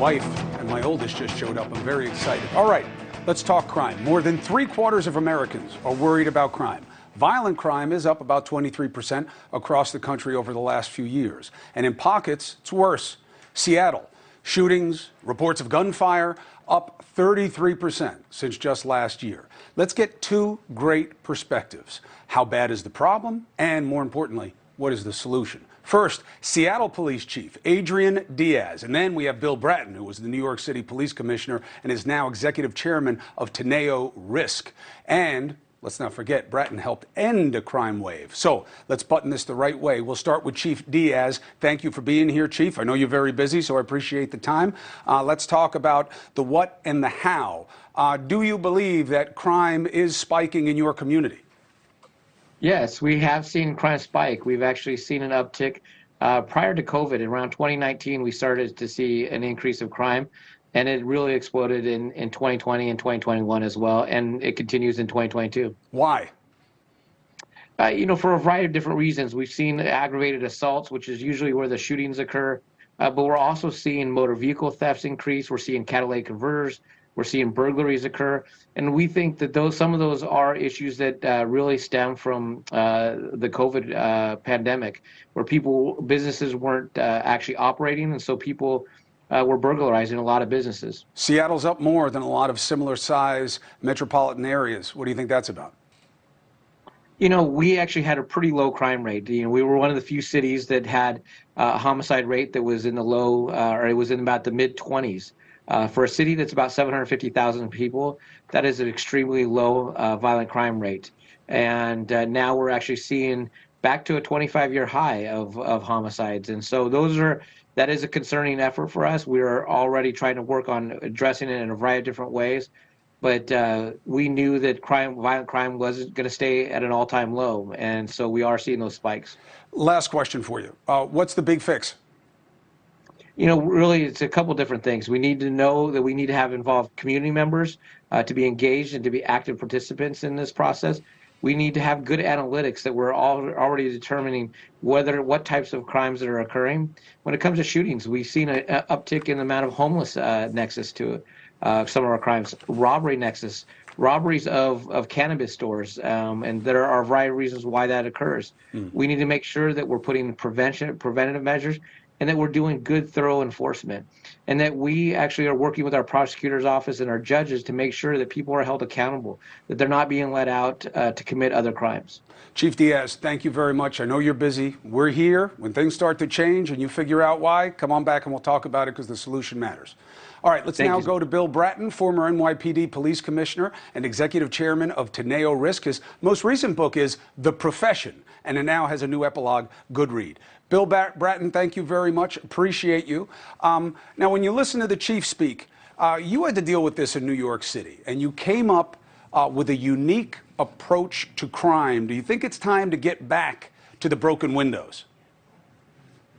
wife and my oldest just showed up. I'm very excited. All right, let's talk crime. More than 3/4 of Americans are worried about crime. Violent crime is up about 23% across the country over the last few years. And in pockets, it's worse. Seattle, shootings, reports of gunfire, up 33% since just last year. Let's get two great perspectives. How bad is the problem? And more importantly, what is the solution? First, Seattle Police Chief Adrian Diaz. And then we have Bill Bratton, who was the New York City Police Commissioner and is now Executive Chairman of Teneo Risk. And let's not forget, Bratton helped end a crime wave. So let's button this the right way. We'll start with Chief Diaz. Thank you for being here, Chief. I know you're very busy, so I appreciate the time. Let's talk about the what and the how. Do you believe that crime is spiking in your community? Yes, we have seen crime spike. We've actually seen an uptick. Prior to COVID, around 2019, we started to see an increase of crime, and it really exploded in 2020 and 2021 as well, and it continues in 2022. Why? For a variety of different reasons. We've seen aggravated assaults, which is usually where the shootings occur, but we're also seeing motor vehicle thefts increase. We're seeing catalytic converters. We're seeing burglaries occur, and we think that some of those are issues that really stem from the COVID pandemic, where businesses weren't actually operating, and so people were burglarizing a lot of businesses. Seattle's up more than a lot of similar size metropolitan areas. What do you think that's about? We actually had a pretty low crime rate. We were one of the few cities that had a homicide rate that was in the low, or it was in about the mid-20s. For a city that's about 750,000 people, that is an extremely low violent crime rate. And now we're actually seeing back to a 25-year high of homicides. And so that is a concerning effort for us. We are already trying to work on addressing it in a variety of different ways. But we knew that violent crime wasn't going to stay at an all-time low. And so we are seeing those spikes. Last question for you. What's the big fix? Really, it's a couple different things. We need to know that we need to have involved community members to be engaged and to be active participants in this process. We need to have good analytics that we're already determining what types of crimes that are occurring. When it comes to shootings, we've seen an uptick in the amount of homeless nexus to some of our crimes. Robbery nexus, robberies of cannabis stores, and there are a variety of reasons why that occurs. We need to make sure that we're putting preventative measures, and that we're doing good, thorough enforcement, and that we actually are working with our prosecutor's office and our judges to make sure that people are held accountable, that they're not being let out to commit other crimes. Chief Diaz, thank you very much. I know you're busy. We're here. When things start to change and you figure out why, come on back and we'll talk about it, because the solution matters. All right, let's now go to Bill Bratton, former NYPD Police Commissioner and Executive Chairman of Teneo Risk. His most recent book is The Profession, and it now has a new epilogue, Good Read. Bill Bratton, thank you very much. Appreciate you. Now, when you listen to the chief speak, you had to deal with this in New York City, and you came up with a unique approach to crime. Do you think it's time to get back to the broken windows?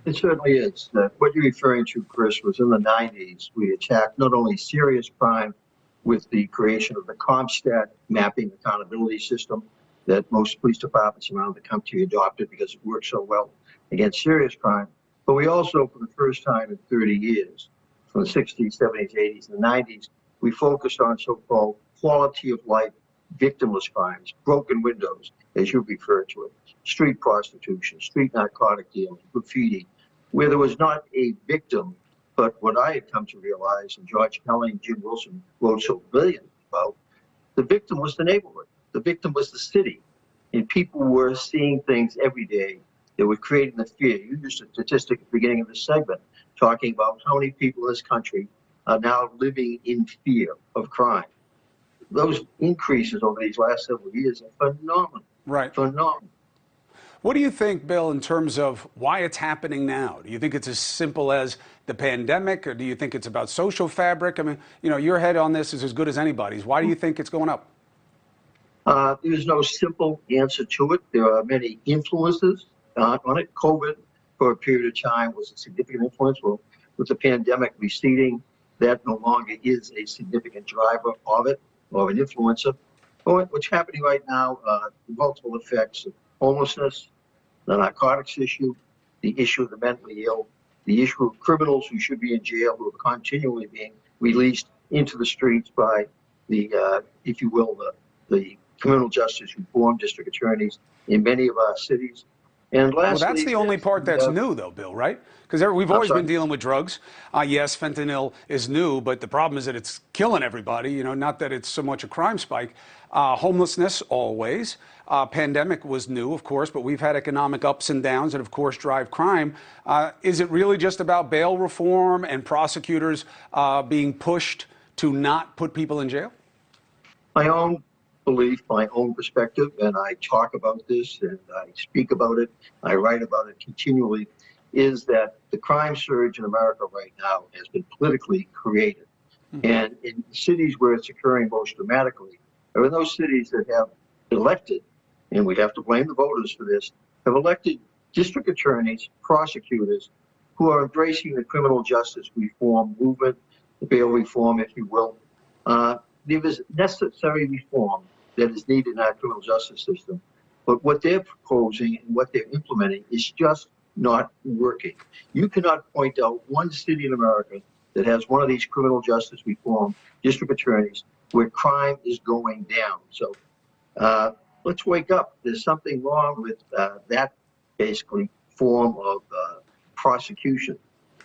It certainly is. What you're referring to, Chris, was in the 90s. We attacked not only serious crime with the creation of the CompStat mapping accountability system that most police departments around the country adopted because it worked so well against serious crime, but we also, for the first time in 30 years, from the 60s, 70s, 80s, and the 90s, we focused on so-called quality of life victimless crimes, broken windows, as you referred to it, street prostitution, street narcotic dealing, graffiti, where there was not a victim, but what I had come to realize, and George Kelly and Jim Wilson wrote so brilliantly about, the victim was the neighborhood, the victim was the city, and people were seeing things every day that were creating the fear. You used a statistic at the beginning of this segment talking about how many people in this country are now living in fear of crime. Those increases over these last several years are phenomenal. Right. Phenomenal. What do you think, Bill, in terms of why it's happening now? Do you think it's as simple as the pandemic, or do you think it's about social fabric? I mean, your head on this is as good as anybody's. Why do you think it's going up? There's no simple answer to it. There are many influences on it. COVID, for a period of time, was a significant influence. Well, with the pandemic receding, that no longer is a significant driver of it or an influencer. But what's happening right now, the multiple effects of homelessness, the narcotics issue, the issue of the mentally ill, the issue of criminals who should be in jail, who are continually being released into the streets by the, if you will, the criminal justice reform district attorneys in many of our cities. And lastly, well, that's the only part that's new, though, Bill, right? Because we've always been dealing with drugs. Yes, fentanyl is new, but the problem is that it's killing everybody. You know, not that it's so much a crime spike. Homelessness, always. Pandemic was new, of course, but we've had economic ups and downs that, of course, drive crime. Is it really just about bail reform and prosecutors being pushed to not put people in jail? My own belief, my own perspective, and I talk about this and I speak about it, I write about it continually, is that the crime surge in America right now has been politically created. And in cities where it's occurring most dramatically are in those cities that have elected, and we have to blame the voters for this, have elected district attorneys, prosecutors, who are embracing the criminal justice reform movement, the bail reform, if you will. There is necessary reform that is needed in our criminal justice system. But what they're proposing and what they're implementing is just not working. You cannot point out one city in America that has one of these criminal justice reform district attorneys where crime is going down. So let's wake up. There's something wrong with that basically form of prosecution.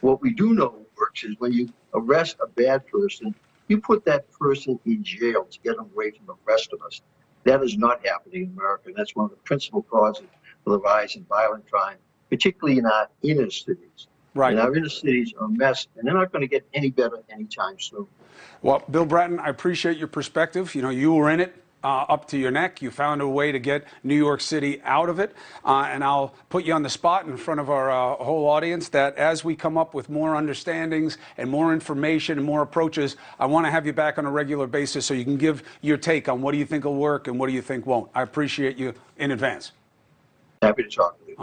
What we do know works is when you arrest a bad person, you put that person in jail to get them away from the rest of us. That is not happening in America. And that's one of the principal causes for the rise in violent crime, particularly in our inner cities. Right. And our inner cities are a mess, and they're not going to get any better anytime soon. Well, Bill Bratton, I appreciate your perspective. You know, you were in it up to your neck. You found a way to get New York City out of it. And I'll put you on the spot in front of our whole audience that as we come up with more understandings and more information and more approaches, I want to have you back on a regular basis so you can give your take on what do you think will work and what do you think won't. I appreciate you in advance. Happy to talk with you.